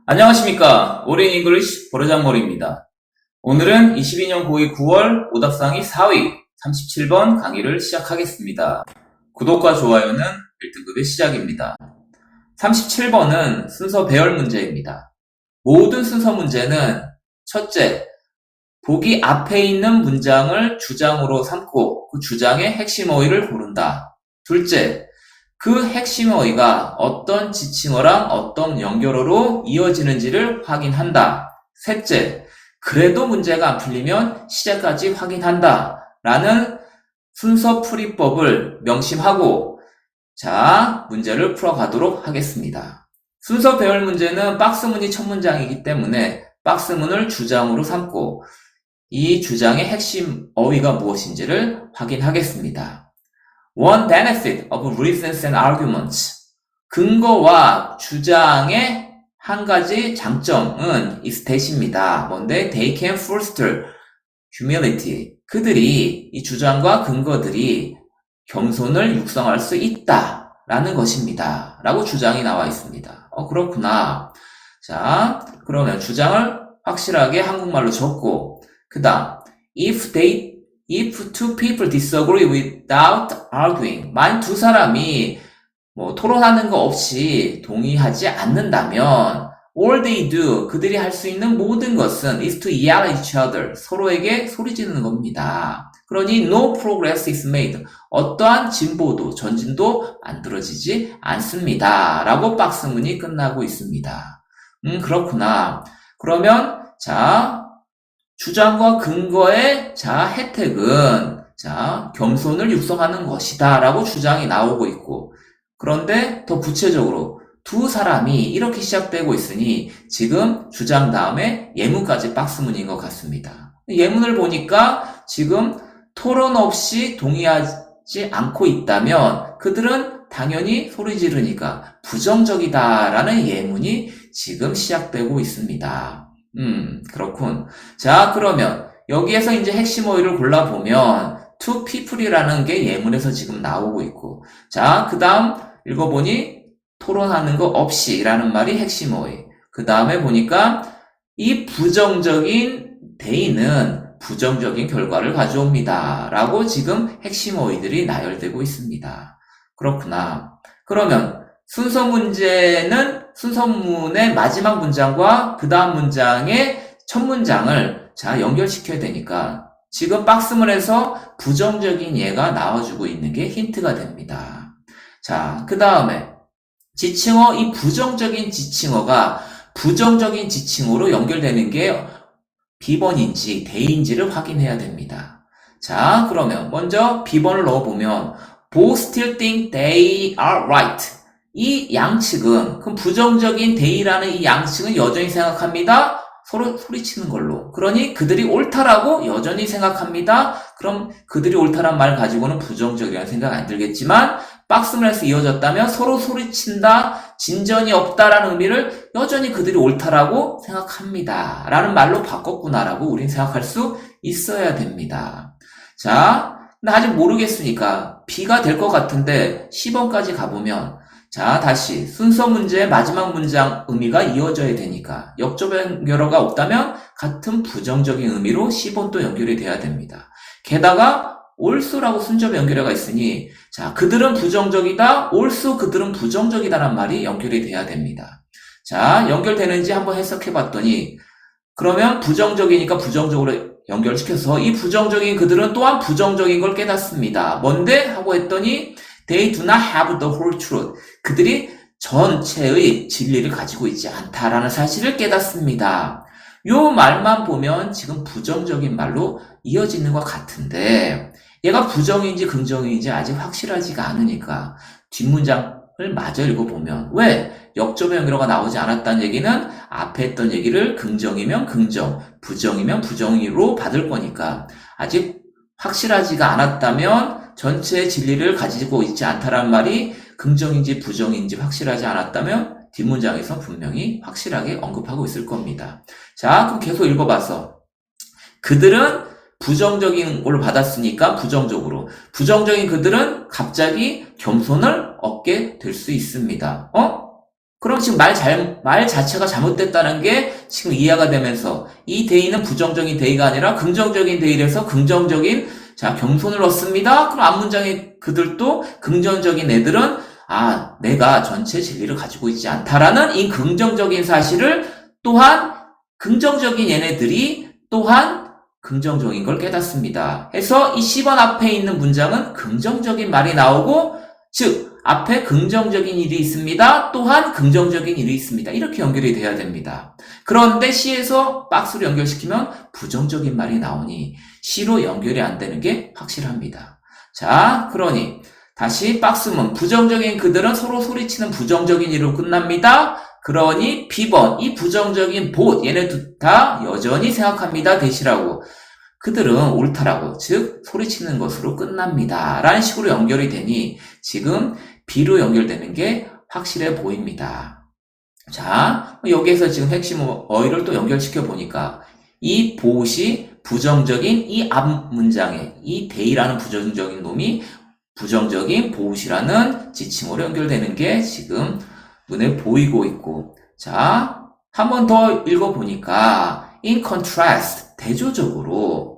안녕하십니까. 올인 잉글리시 보르장머리입니다. 오늘은 22년 고2 9월 오답상위 4위 37번 강의를 시작하겠습니다. 구독과 좋아요는 1등급의 시작입니다. 37번은 순서 배열 문제입니다. 모든 순서 문제는 첫째, 보기 앞에 있는 문장을 주장으로 삼고 그 주장의 핵심 어휘를 고른다. 둘째, 그 핵심 어휘가 어떤 지칭어랑 어떤 연결어로 이어지는지를 확인한다. 셋째, 그래도 문제가 안 풀리면 시작까지 확인한다. 라는 순서 풀이법을 명심하고 자, 문제를 풀어가도록 하겠습니다. 순서 배열 문제는 박스문이 첫 문장이기 때문에 박스문을 주장으로 삼고 이 주장의 핵심 어휘가 무엇인지를 확인하겠습니다. One benefit of reasons and arguments. 근거와 주장의 한 가지 장점은 is that입니다. 뭔데? They can foster humility. 그들이, 이 주장과 근거들이 겸손을 육성할 수 있다라는 것입니다. 라고 주장이 나와 있습니다. 그렇구나. 자, 그러면 주장을 확실하게 한국말로 적고, 그 다음, If two people disagree without arguing, 만약 두 사람이 토론하는 거 없이 동의하지 않는다면, all they do, 그들이 할 수 있는 모든 것은 is to yell at each other, 서로에게 소리 지르는 겁니다. 그러니 no progress is made, 어떠한 진보도, 전진도 만들어지지 않습니다. 라고 박스문이 끝나고 있습니다. 그렇구나. 그러면, 자, 주장과 근거의 혜택은 겸손을 육성하는 것이다 라고 주장이 나오고 있고, 그런데 더 구체적으로 두 사람이 이렇게 시작되고 있으니 지금 주장 다음에 예문까지 박스문인 것 같습니다. 예문을 보니까 지금 토론 없이 동의하지 않고 있다면 그들은 당연히 소리 지르니까 부정적이다라는 예문이 지금 시작되고 있습니다. 그렇군. 자, 그러면 여기에서 이제 핵심 어휘를 골라보면 two people이라는 게 예문에서 지금 나오고 있고, 자, 그 다음 읽어보니 토론하는 거 없이 라는 말이 핵심 어휘. 그 다음에 보니까 이 부정적인 they는 부정적인 결과를 가져옵니다. 라고 지금 핵심 어휘들이 나열되고 있습니다. 그렇구나. 그러면 순서 문제는 순서문의 마지막 문장과 그 다음 문장의 첫 문장을 연결시켜야 되니까 지금 박스문에서 부정적인 예가 나와주고 있는 게 힌트가 됩니다. 자, 그 다음에 지칭어, 이 부정적인 지칭어가 부정적인 지칭어로 연결되는 게 B번인지 대인지를 확인해야 됩니다. 자, 그러면 먼저 B번을 넣어보면 Both still think they are right. 이 양측은, 그럼 부정적인 they라는 이 양측은 여전히 생각합니다. 서로 소리치는 걸로. 그러니 그들이 옳다라고 여전히 생각합니다. 그럼 그들이 옳다란 말 가지고는 부정적이라는 생각 안 들겠지만 박스문에서 이어졌다면 서로 소리친다, 진전이 없다라는 의미를 여전히 그들이 옳다라고 생각합니다. 라는 말로 바꿨구나라고 우린 생각할 수 있어야 됩니다. 자, 근데 아직 모르겠으니까 B가 될 것 같은데 10번까지 가보면 자, 다시 순서 문제의 마지막 문장 의미가 이어져야 되니까 역접 연결어가 없다면 같은 부정적인 의미로 10번도 연결이 돼야 됩니다. 게다가 also 라고 순접 연결어가 있으니 자, 그들은 부정적이다, also 그들은 부정적이다란 말이 연결이 돼야 됩니다. 자, 연결되는지 한번 해석해 봤더니 그러면 부정적이니까 부정적으로 연결시켜서 이 부정적인 그들은 또한 부정적인 걸 깨닫습니다. 뭔데? 하고 했더니 They do not have the whole truth. 그들이 전체의 진리를 가지고 있지 않다라는 사실을 깨닫습니다. 요 말만 보면 지금 부정적인 말로 이어지는 것 같은데 얘가 부정인지 긍정인지 아직 확실하지가 않으니까 뒷문장을 마저 읽어보면 왜? 역접의 연결어가 나오지 않았다는 얘기는 앞에 했던 얘기를 긍정이면 긍정, 부정이면 부정으로 받을 거니까 아직 확실하지가 않았다면 전체의 진리를 가지고 있지 않다라는 말이 긍정인지 부정인지 확실하지 않았다면 뒷문장에서 분명히 확실하게 언급하고 있을 겁니다. 자, 그럼 계속 읽어봐서 그들은 부정적인 걸로 받았으니까 부정적으로 부정적인 그들은 갑자기 겸손을 얻게 될 수 있습니다. 그럼 지금 말 자체가 잘못됐다는 게 지금 이해가 되면서 이 대의는 부정적인 대의가 아니라 긍정적인 대의라서 긍정적인 겸손을 얻습니다. 그럼 앞문장의 그들도 긍정적인 애들은 내가 전체 진리를 가지고 있지 않다라는 이 긍정적인 사실을 또한 긍정적인 얘네들이 또한 긍정적인 걸 깨닫습니다. 해서 이 10번 앞에 있는 문장은 긍정적인 말이 나오고 즉 앞에 긍정적인 일이 있습니다. 또한 긍정적인 일이 있습니다. 이렇게 연결이 돼야 됩니다. 그런데 C에서 박스로 연결시키면 부정적인 말이 나오니 C로 연결이 안 되는 게 확실합니다. 자, 그러니 다시 박스문 부정적인 그들은 서로 소리치는 부정적인 일로 끝납니다. 그러니 B번 이 부정적인 both 얘네 둘 다 여전히 생각합니다. 대시라고 그들은 옳다라고 즉 소리치는 것으로 끝납니다. 라는 식으로 연결이 되니 지금 B로 연결되는 게 확실해 보입니다. 자, 여기에서 지금 핵심 어휘를 또 연결시켜 보니까 이 both이 부정적인 이 앞 문장에 이 they라는 부정적인 놈이 부정적인 both이라는 지칭어로 연결되는 게 지금 눈에 보이고 있고 자, 한 번 더 읽어보니까 in contrast 대조적으로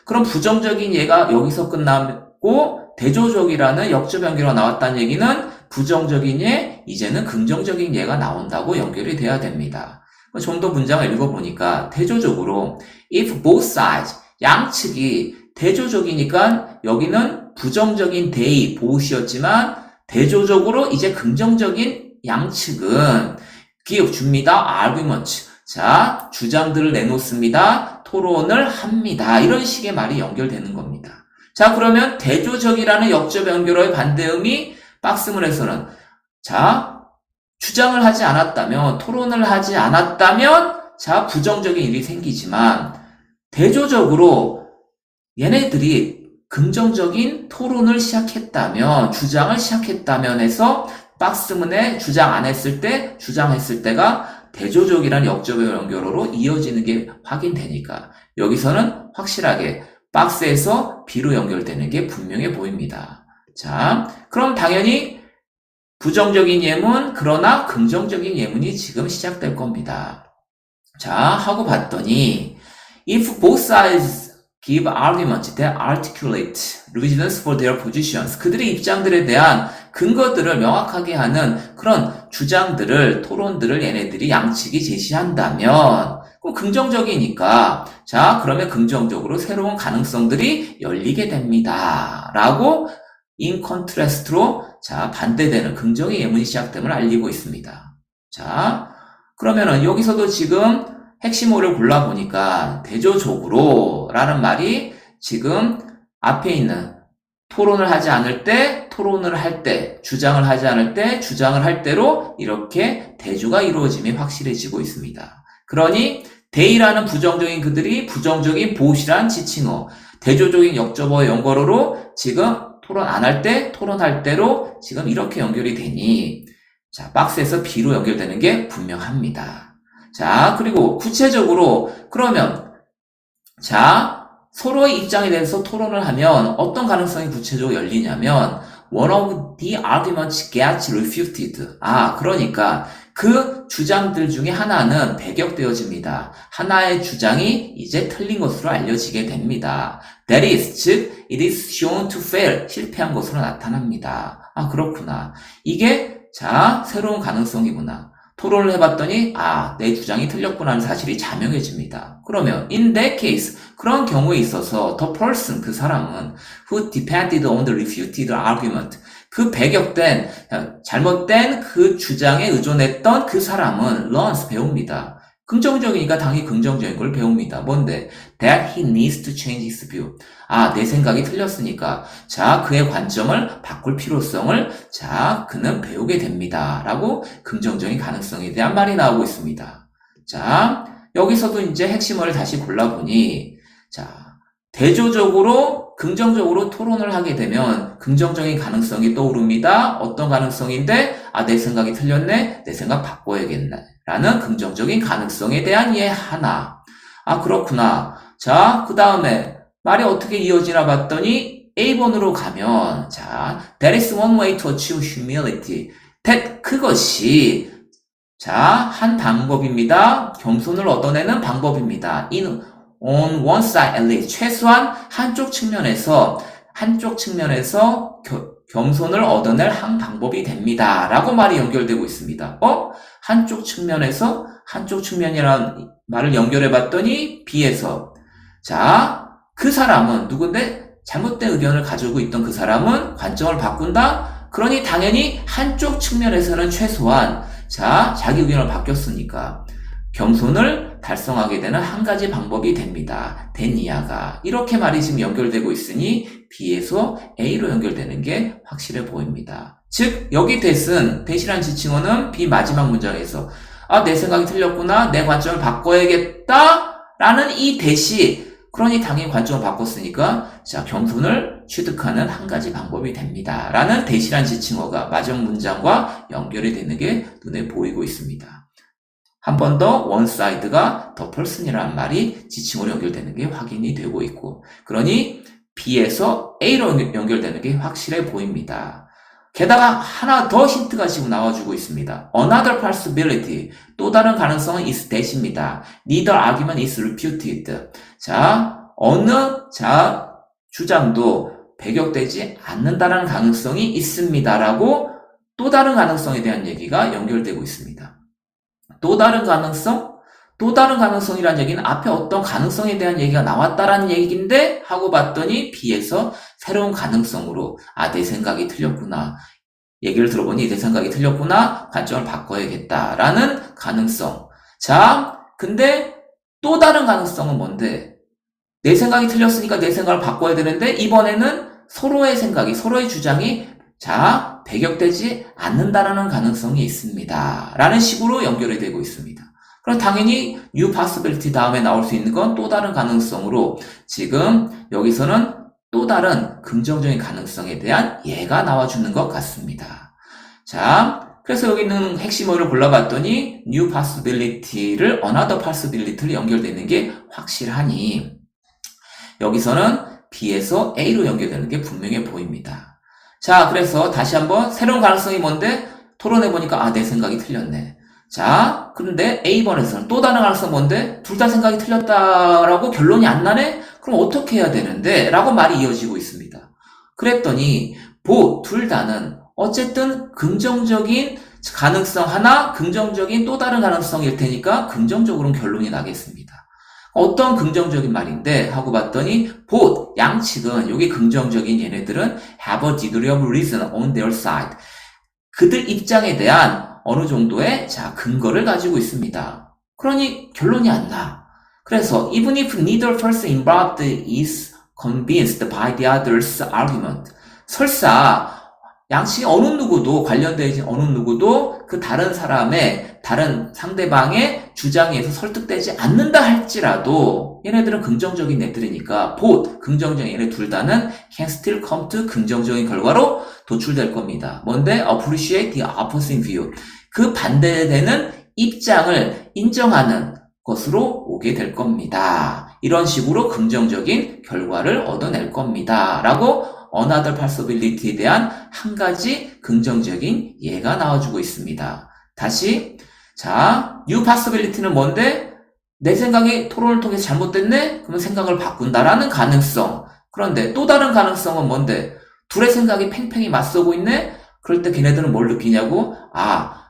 그럼 부정적인 얘가 여기서 끝나고 대조적이라는 역접 연결가 나왔다는 얘기는 부정적인 얘 이제는 긍정적인 얘가 나온다고 연결이 돼야 됩니다. 좀 더 문장을 읽어보니까 대조적으로 if both sides 양측이 대조적이니까 여기는 부정적인 they both이었지만 대조적으로 이제 긍정적인 양측은 give 줍니다. argument 자 주장들을 내놓습니다. 토론을 합니다. 이런 식의 말이 연결되는 겁니다. 자 그러면 대조적이라는 역접 연결어의 반대음이 박스문에서는 자 주장을 하지 않았다면 토론을 하지 않았다면 자 부정적인 일이 생기지만 대조적으로 얘네들이 긍정적인 토론을 시작했다면 주장을 시작했다면 해서 박스문에 주장 안 했을 때 주장했을 때가 대조적이라는 역접 연결어로 이어지는 게 확인되니까 여기서는 확실하게 박스에서 B로 연결되는 게 분명해 보입니다. 자, 그럼 당연히 부정적인 예문 그러나 긍정적인 예문이 지금 시작될 겁니다. 자, 하고 봤더니 if both sides give arguments that articulate reasons for their positions 그들의 입장들에 대한 근거들을 명확하게 하는 그런 주장들을 토론들을 얘네들이 양측이 제시한다면 그럼 긍정적이니까 자 그러면 긍정적으로 새로운 가능성들이 열리게 됩니다. 라고 in contrast로 자 반대되는 긍정의 예문이 시작됨을 알리고 있습니다. 자 그러면은 여기서도 지금 핵심어를 골라보니까 대조적으로 라는 말이 지금 앞에 있는 토론을 하지 않을 때, 토론을 할 때, 주장을 하지 않을 때, 주장을 할 때로 이렇게 대조가 이루어짐이 확실해지고 있습니다. 그러니 they라는 부정적인 그들이 부정적인 both이란 지칭어, 대조적인 역접어의 연결어로 지금 토론 안 할 때, 토론할 때로 지금 이렇게 연결이 되니 자 박스에서 B로 연결되는 게 분명합니다. 자 그리고 구체적으로 그러면 자 서로의 입장에 대해서 토론을 하면 어떤 가능성이 구체적으로 열리냐면 one of the arguments gets refuted. 그러니까 그 주장들 중에 하나는 배격되어집니다. 하나의 주장이 이제 틀린 것으로 알려지게 됩니다. That is, 즉 it is shown to fail. 실패한 것으로 나타납니다. 그렇구나. 이게 자 새로운 가능성이구나. 토론을 해봤더니 내 주장이 틀렸구나 하는 사실이 자명해집니다. 그러면 in that case 그런 경우에 있어서 the person 그 사람은 who depended on the refuted argument 그 배격된 잘못된 그 주장에 의존했던 그 사람은 learns 배웁니다. 긍정적이니까 당연히 긍정적인 걸 배웁니다. 뭔데? That he needs to change his view. 내 생각이 틀렸으니까 자 그의 관점을 바꿀 필요성을 자 그는 배우게 됩니다. 라고 긍정적인 가능성에 대한 말이 나오고 있습니다. 자 여기서도 이제 핵심어를 다시 골라보니 자 대조적으로 긍정적으로 토론을 하게 되면 긍정적인 가능성이 떠오릅니다. 어떤 가능성인데 내 생각이 틀렸네. 내 생각 바꿔야겠네. 라는 긍정적인 가능성에 대한 예 하나. 그렇구나. 자, 그 다음에 말이 어떻게 이어지나 봤더니 A번으로 가면 자, That is one way to achieve humility. That 그것이 한 방법입니다. 겸손을 얻어내는 방법입니다. On one side at least. 최소한 한쪽 측면에서 겸손을 얻어낼 한 방법이 됩니다. 라고 말이 연결되고 있습니다. 한쪽 측면이라는 말을 연결해 봤더니 B에서 그 사람은 누군데? 잘못된 의견을 가지고 있던 그 사람은 관점을 바꾼다? 그러니 당연히 한쪽 측면에서는 최소한 자기 의견을 바뀌었으니까 겸손을 달성하게 되는 한 가지 방법이 됩니다. 데니아가. 이렇게 말이 지금 연결되고 있으니 B에서 A로 연결되는 게 확실해 보입니다. 즉 여기 대시라는 지칭어는 B 마지막 문장에서 내 생각이 틀렸구나. 내 관점을 바꿔야겠다. 라는 이 대시. 그러니 당연히 관점을 바꿨으니까 겸손을 취득하는 한 가지 방법이 됩니다. 라는 대시란 지칭어가 마지막 문장과 연결이 되는 게 눈에 보이고 있습니다. 한 번 더 one side가 the person이라는 말이 지칭어로 연결되는 게 확인이 되고 있고 그러니 B에서 A로 연결되는 게 확실해 보입니다. 게다가 하나 더 힌트가 지금 나와주고 있습니다. Another possibility. 또 다른 가능성은 is that입니다. Neither argument is refuted. 어느 주장도 배격되지 않는다는 가능성이 있습니다라고 또 다른 가능성에 대한 얘기가 연결되고 있습니다. 또 다른 가능성이란 얘기는 앞에 어떤 가능성에 대한 얘기가 나왔다라는 얘기인데 하고 봤더니 B에서 새로운 가능성으로 내 생각이 틀렸구나. 얘기를 들어보니 내 생각이 틀렸구나. 관점을 바꿔야겠다라는 가능성. 근데 또 다른 가능성은 뭔데? 내 생각이 틀렸으니까 내 생각을 바꿔야 되는데 이번에는 서로의 주장이 배격되지 않는다라는 가능성이 있습니다. 라는 식으로 연결이 되고 있습니다. 그럼 당연히 new possibility 다음에 나올 수 있는 건 또 다른 가능성으로 지금 여기서는 또 다른 긍정적인 가능성에 대한 예가 나와주는 것 같습니다. 그래서 여기 있는 핵심어를 골라봤더니 new possibility를 another possibility를 연결되는 게 확실하니 여기서는 B에서 A로 연결되는 게 분명해 보입니다. 그래서 다시 한번 새로운 가능성이 뭔데? 토론해보니까 내 생각이 틀렸네. 그런데 A번에서는 또 다른 가능성 뭔데? 둘 다 생각이 틀렸다라고 결론이 안 나네? 그럼 어떻게 해야 되는데? 라고 말이 이어지고 있습니다. 그랬더니 둘 다는 어쨌든 긍정적인 가능성 하나, 긍정적인 또 다른 가능성일 테니까 긍정적으로는 결론이 나겠습니다. 어떤 긍정적인 말인데 하고 봤더니 양측은 여기 긍정적인 얘네들은 have a degree of reason on their side. 그들 입장에 대한 어느 정도의 근거를 가지고 있습니다. 그러니 결론이 안 나. 그래서 even if neither person involved is convinced by the other's argument. 설사 양측이 관련되어진 어느 누구도 그 다른 상대방의 주장에 의해서 설득되지 않는다 할지라도 얘네들은 긍정적인 애들이니까 긍정적인 얘네 둘 다는 can still come to 긍정적인 결과로 도출될 겁니다. 뭔데? appreciate the opposing view. 그 반대되는 입장을 인정하는 것으로 오게 될 겁니다. 이런 식으로 긍정적인 결과를 얻어낼 겁니다. 라고 another possibility에 대한 한 가지 긍정적인 예가 나와주고 있습니다. 다시 new possibility는 뭔데? 내 생각이 토론을 통해서 잘못됐네? 그러면 생각을 바꾼다라는 가능성. 그런데 또 다른 가능성은 뭔데? 둘의 생각이 팽팽히 맞서고 있네? 그럴 때 걔네들은 뭘 느끼냐고?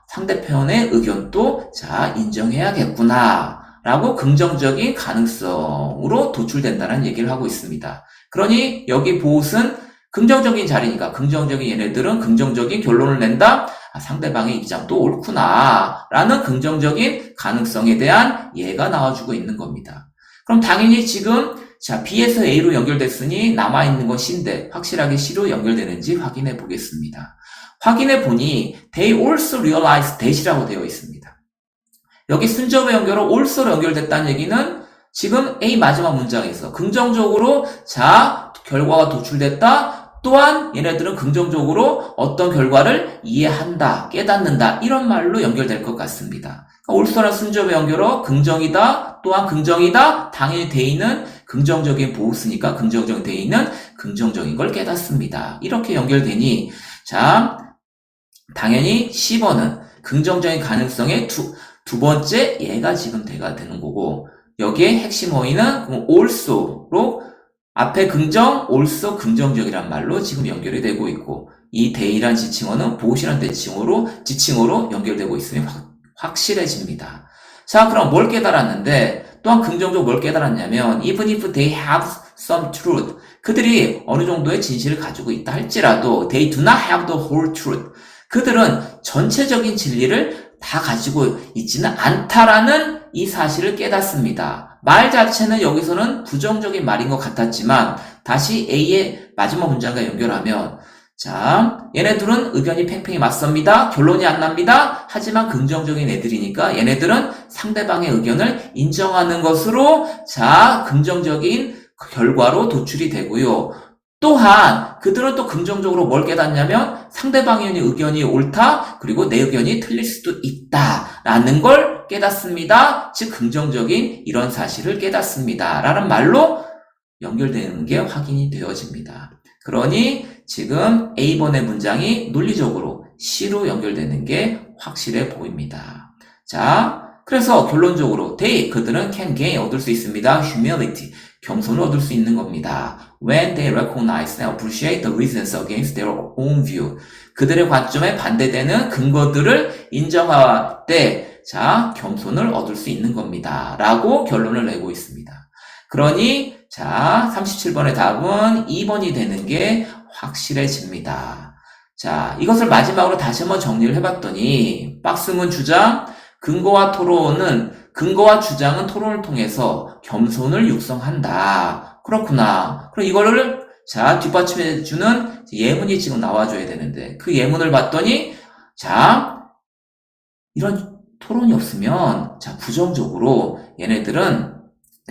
상대편의 의견도 인정해야겠구나 라고 긍정적인 가능성으로 도출된다는 얘기를 하고 있습니다. 그러니 여기 보옷은 긍정적인 자리니까 긍정적인 얘네들은 긍정적인 결론을 낸다. 상대방의 입장도 옳구나 라는 긍정적인 가능성에 대한 예가 나와주고 있는 겁니다. 그럼 당연히 지금 B에서 A로 연결됐으니 남아있는 건 C인데 확실하게 C로 연결되는지 확인해 보겠습니다. 확인해 보니 they also realize that이라고 되어 있습니다. 여기 순접의 연결로 also로 연결됐다는 얘기는 지금 A 마지막 문장에서 긍정적으로 결과가 도출됐다. 또한 얘네들은 긍정적으로 어떤 결과를 이해한다, 깨닫는다 이런 말로 연결될 것 같습니다. also라는 순접의 연결어 긍정이다, 또한 긍정이다. 당연히 대의는 긍정적인 보호스니까 긍정적인 대의는 긍정적인 걸 깨닫습니다. 이렇게 연결되니 당연히 10번은 긍정적인 가능성의 두 번째 얘가 지금 돼가 되는 거고, 여기에 핵심 어휘는 also로 앞에 긍정, also 긍정적이란 말로 지금 연결이 되고 있고, 이 they란 지칭어는 보시란 지칭어로 연결되고 있으니 확실해집니다. 자, 그럼 뭘 깨달았는데, 또한 긍정적으로 뭘 깨달았냐면, even if they have some truth, 그들이 어느 정도의 진실을 가지고 있다 할지라도, they do not have the whole truth. 그들은 전체적인 진리를 다 가지고 있지는 않다라는 이 사실을 깨닫습니다. 말 자체는 여기서는 부정적인 말인 것 같았지만 다시 A의 마지막 문장과 연결하면, 자, 얘네들은 의견이 팽팽히 맞섭니다. 결론이 안 납니다. 하지만 긍정적인 애들이니까 얘네들은 상대방의 의견을 인정하는 것으로, 자, 긍정적인 결과로 도출이 되고요. 또한 그들은 또 긍정적으로 뭘 깨닫냐면 상대방의 의견이 옳다, 그리고 내 의견이 틀릴 수도 있다라는 걸 깨닫습니다. 즉 긍정적인 이런 사실을 깨닫습니다 라는 말로 연결되는 게 확인이 되어집니다. 그러니 지금 A번의 문장이 논리적으로 C로 연결되는 게 확실해 보입니다. 자, 그래서 결론적으로 그들은 can gain, 얻을 수 있습니다. humility, 겸손을 얻을 수 있는 겁니다. When they recognize and appreciate the reasons against their own view. 그들의 관점에 반대되는 근거들을 인정할 때, 자, 겸손을 얻을 수 있는 겁니다. 라고 결론을 내고 있습니다. 그러니, 자, 37번의 답은 2번이 되는 게 확실해집니다. 자, 이것을 마지막으로 다시 한번 정리를 해봤더니, 박스문 주장, 근거와 주장은 토론을 통해서 겸손을 육성한다. 그렇구나. 그럼 이거를, 자, 뒷받침해주는 예문이 지금 나와줘야 되는데, 그 예문을 봤더니, 자, 이런 토론이 없으면, 자, 부정적으로, 얘네들은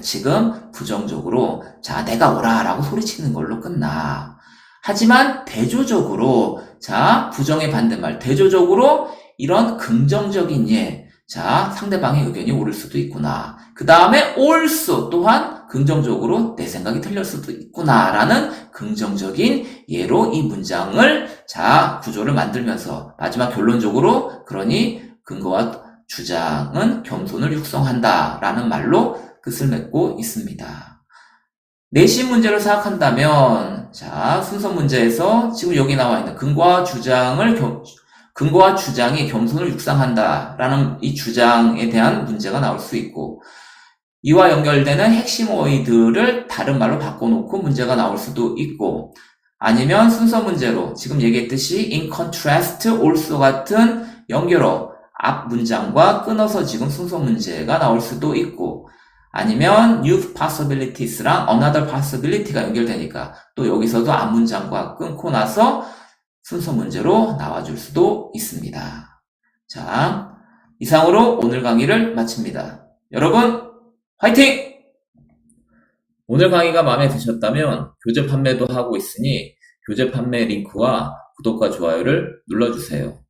지금 부정적으로, 자, 내가 오라라고 소리치는 걸로 끝나. 하지만 대조적으로, 자, 부정의 반대말, 대조적으로 이런 긍정적인 자, 상대방의 의견이 옳을 수도 있구나. 그 다음에 also 또한 긍정적으로 내 생각이 틀릴 수도 있구나 라는 긍정적인 예로 이 문장을, 자, 구조를 만들면서 마지막 결론적으로, 그러니 근거와 주장은 겸손을 육성한다 라는 말로 끝을 맺고 있습니다. 내신 문제를 생각한다면, 자, 순서 문제에서 지금 여기 나와 있는 근거와 주장이 겸손을 육성한다라는 이 주장에 대한 문제가 나올 수 있고, 이와 연결되는 핵심 어휘들을 다른 말로 바꿔놓고 문제가 나올 수도 있고, 아니면 순서 문제로 지금 얘기했듯이 in contrast, also 같은 연결어 앞 문장과 끊어서 지금 순서 문제가 나올 수도 있고, 아니면 new possibilities랑 another possibility가 연결되니까 또 여기서도 앞 문장과 끊고 나서 순서 문제로 나와줄 수도 있습니다. 자, 이상으로 오늘 강의를 마칩니다. 여러분, 화이팅! 오늘 강의가 마음에 드셨다면 교재 판매도 하고 있으니 교재 판매 링크와 구독과 좋아요를 눌러주세요.